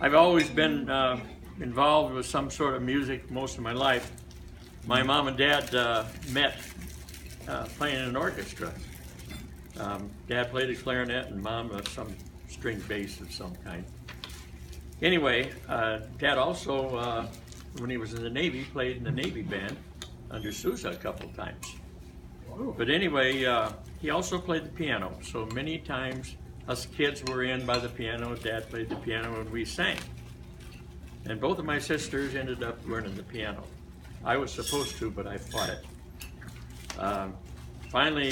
I've always been involved with some sort of music most of my life. My mom and dad met playing in an orchestra. Dad played the clarinet and Mom some string bass of some kind. Anyway, Dad also, when he was in the Navy, played in the Navy band under Sousa a couple of times. But anyway, he also played the piano, so many times us kids were in by the piano, Dad played the piano, and we sang. And both of my sisters ended up learning the piano. I was supposed to, but I fought it. Finally,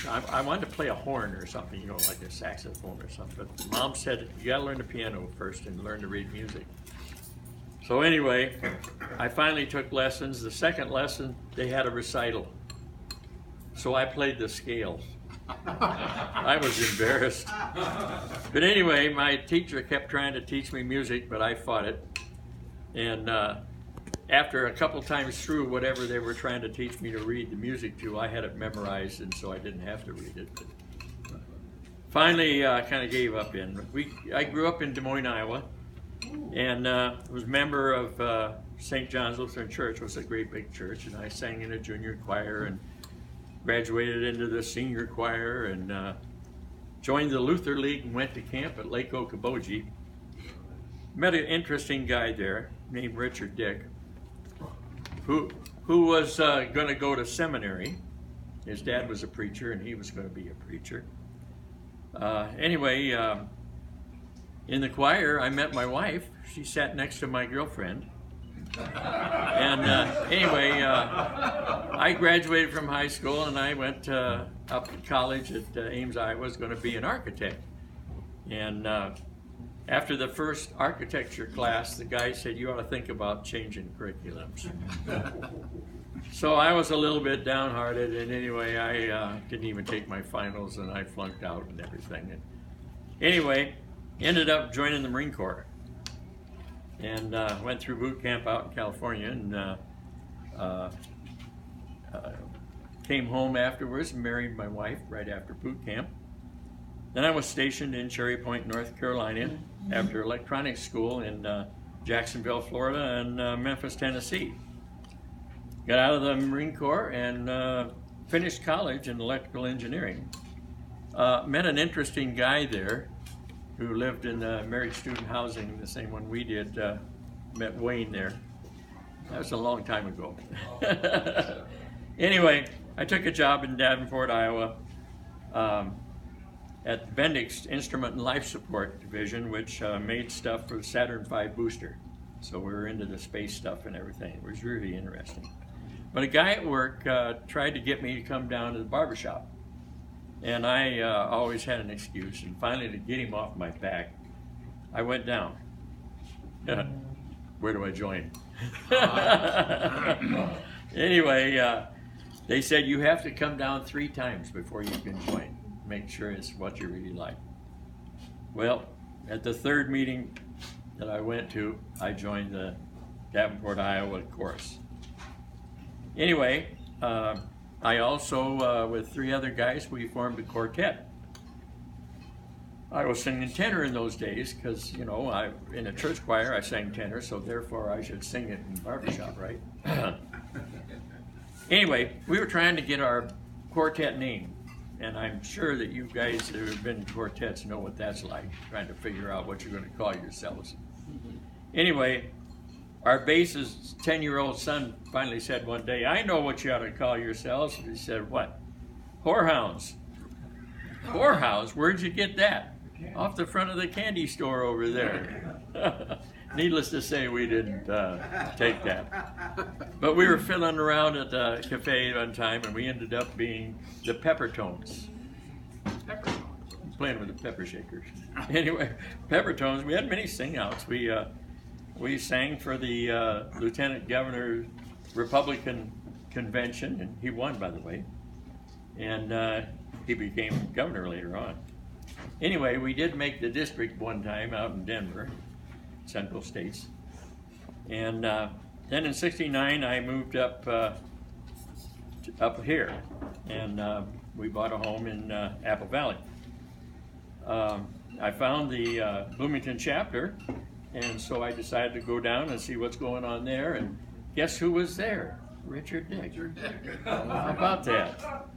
I wanted to play a horn or something, you know, like a saxophone or something, but Mom said, you gotta learn the piano first and learn to read music. So anyway, I finally took lessons. The second lesson, they had a recital. So I played the scale. I was embarrassed. But anyway, my teacher kept trying to teach me music, but I fought it. And after a couple times through whatever they were trying to teach me to read the music to, I had it memorized, and so I didn't have to read it. But finally, I kind of gave up in. I grew up in Des Moines, Iowa, and was a member of St. John's Lutheran Church. It was a great big church, and I sang in a junior choir and graduated into the senior choir and joined the Luther League and went to camp at Lake Okoboji. Met an interesting guy there named Richard Dick, who was going to go to seminary. His dad was a preacher and he was going to be a preacher. Anyway, in the choir, I met my wife. She sat next to my girlfriend. And anyway, I graduated from high school and I went up to college at Ames, Iowa. I was going to be an architect. And after the first architecture class, the guy said, you ought to think about changing curriculums. So I was a little bit downhearted, and anyway, I didn't even take my finals, and I flunked out and everything. And anyway, ended up joining the Marine Corps, and went through boot camp out in California, and came home afterwards and married my wife right after boot camp. Then I was stationed in Cherry Point, North Carolina, after electronics school in Jacksonville, Florida, and Memphis, Tennessee. Got out of the Marine Corps and finished college in electrical engineering. Met an interesting guy there who lived in married student housing, the same one we did. Met Wayne there. That was a long time ago. Anyway, I took a job in Davenport, Iowa, at Bendix Instrument and Life Support Division, which made stuff for the Saturn V booster. So we were into the space stuff and everything. It was really interesting. But a guy at work tried to get me to come down to the barbershop. And I always had an excuse. And finally, to get him off my back, I went down. Where do I join? Anyway, they said you have to come down 3 times before you can join. Make sure it's what you really like. Well, at the 3rd meeting that I went to, I joined the Davenport, Iowa chorus. Anyway, I also, with 3 other guys, we formed a quartet. I was singing tenor in those days because, you know, in a church choir I sang tenor, so therefore I should sing it in barbershop, right? Anyway, we were trying to get our quartet name. And I'm sure that you guys who have been in quartets know what that's like, trying to figure out what you're going to call yourselves. Anyway, our bass's 10-year-old son finally said one day, I know what you ought to call yourselves. And he said, what? Whorehounds. Whorehounds? Where'd you get that? Off the front of the candy store over there. Needless to say, we didn't take that. But we were fiddling around at the cafe one time, and we ended up being the Peppertones. Playing with the pepper shakers. Anyway, Peppertones, we had many sing-outs. We sang for the Lieutenant Governor Republican Convention, and he won, by the way. And he became governor later on. Anyway, we did make the district one time out in Denver, Central States. And then in '69, I moved up here, and we bought a home in Apple Valley. I found the Bloomington chapter And so I decided to go down and see what's going on there, and guess who was there? Richard Dick. How about that?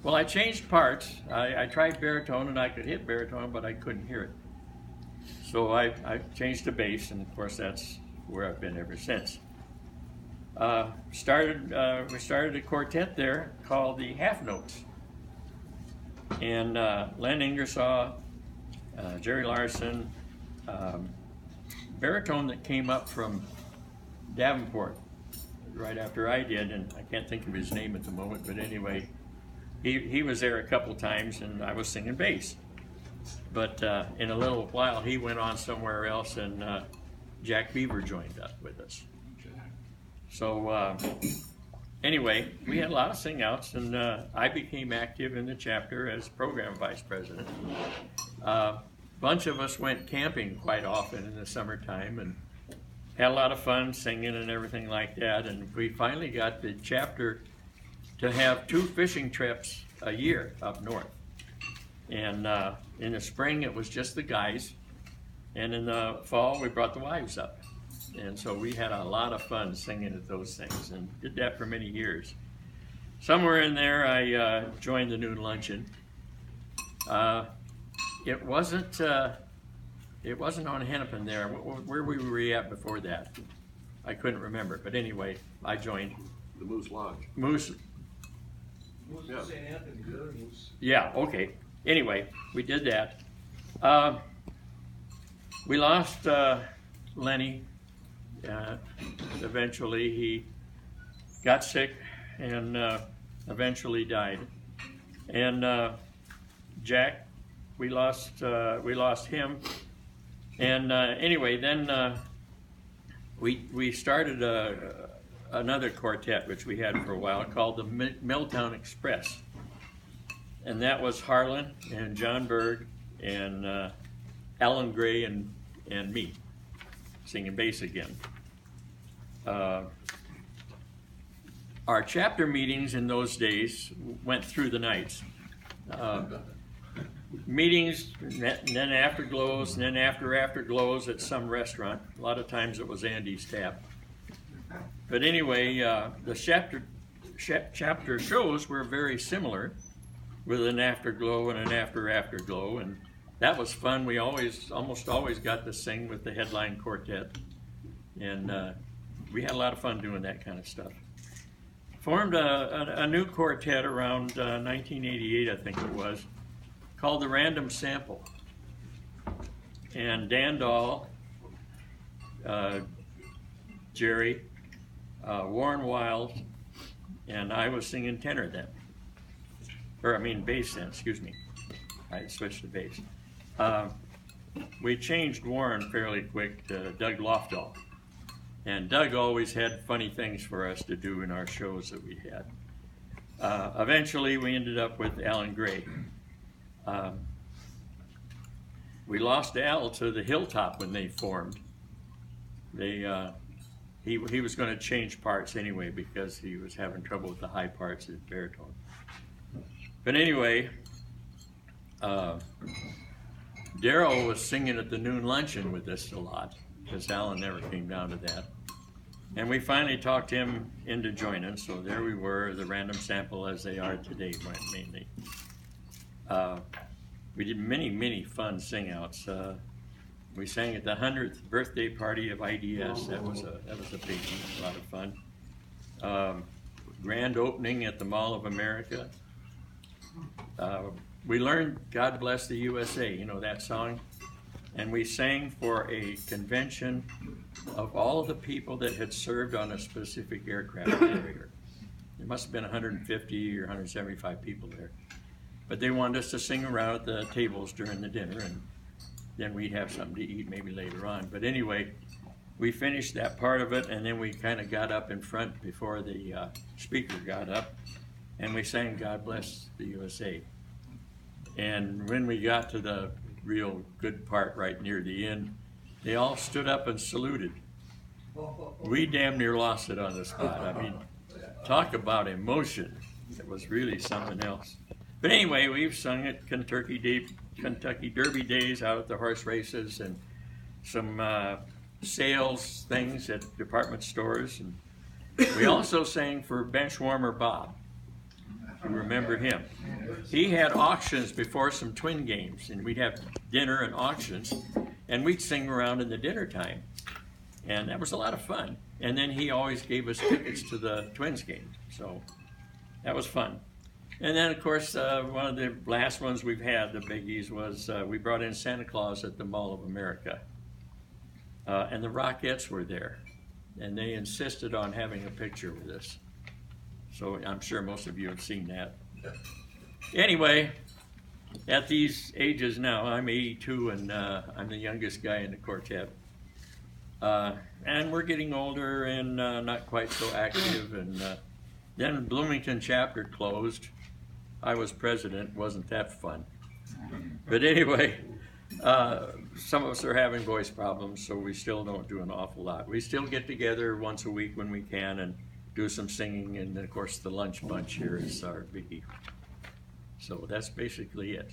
Well, I changed parts. I tried baritone, and I could hit baritone, but I couldn't hear it. So I changed to bass, and of course that's where I've been ever since. We started a quartet there called the Half Notes. And Len Ingersoll, Jerry Larson, baritone that came up from Davenport right after I did, and I can't think of his name at the moment, but anyway, he was there a couple times, and I was singing bass. But in a little while, he went on somewhere else, and Jack Beaver joined up with us. So anyway, we had a lot of sing-outs, and I became active in the chapter as program vice president. Bunch of us went camping quite often in the summertime and had a lot of fun singing and everything like that. And we finally got the chapter to have 2 fishing trips a year up north. And in the spring, it was just the guys. And in the fall, we brought the wives up. And so we had a lot of fun singing at those things and did that for many years. Somewhere in there, I joined the noon luncheon. It wasn't on Hennepin there. Where were we at before that? I couldn't remember. But anyway, I joined. The Moose Lodge. Moose. Yeah. St. Anthony, the other Moose. Yeah, okay. Anyway, we did that. We lost Lenny. Eventually, he got sick and eventually died. And Jack, we lost him. And anyway, then we started another quartet, which we had for a while, called the Milltown Express. And that was Harlan and John Berg and Alan Gray and me, singing bass again. Our chapter meetings in those days went through the nights. Meetings, and then afterglows, and then afterglows at some restaurant. A lot of times it was Andy's Tap. But anyway, the chapter shows were very similar, with an afterglow and an afterglow, and that was fun. We almost always got to sing with the headline quartet, and we had a lot of fun doing that kind of stuff. Formed a new quartet around 1988, I think it was, called the Random Sample. And Dan Dahl, Jerry, Warren Wild, and I was singing tenor then. Bass then, excuse me. I switched to bass. We changed Warren fairly quick to Doug Lofdahl. And Doug always had funny things for us to do in our shows that we had. Eventually, we ended up with Alan Gray. We lost Al to the Hilltop when they formed. He was going to change parts anyway because he was having trouble with the high parts of baritone. But anyway, Darryl was singing at the noon luncheon with us a lot because Alan never came down to that. And we finally talked him into joining, so there we were, the Random Sample as they are today, mainly. We did many fun sing-outs. We sang at the 100th birthday party of IDS. That was a biggie, a lot of fun. Grand opening at the Mall of America. We learned God Bless the USA, you know that song? And we sang for a convention of all of the people that had served on a specific aircraft carrier. There must have been 150 or 175 people there. But they wanted us to sing around at the tables during the dinner, and then we'd have something to eat maybe later on. But anyway, we finished that part of it, and then we kind of got up in front before the speaker got up, and we sang God Bless the USA. And when we got to the real good part right near the end, they all stood up and saluted. We damn near lost it on the spot. I mean, talk about emotion. It was really something else. But anyway, we've sung at Kentucky Derby days out at the horse races, and some sales things at department stores. And we also sang for Benchwarmer Bob. You remember him. He had auctions before some twin games, and we'd have dinner and auctions, and we'd sing around in the dinner time. And that was a lot of fun. And then he always gave us tickets to the Twins game. So that was fun. And then, of course, one of the last ones we've had, the biggies, was we brought in Santa Claus at the Mall of America. And the Rockettes were there. And they insisted on having a picture with us. So I'm sure most of you have seen that. Anyway, at these ages now, I'm 82 and I'm the youngest guy in the quartet. And we're getting older and not quite so active. And then Bloomington chapter closed. I was president. Wasn't that fun? But anyway, some of us are having voice problems, so we still don't do an awful lot. We still get together once a week when we can and do some singing, and of course the lunch bunch here is our biggie. So that's basically it.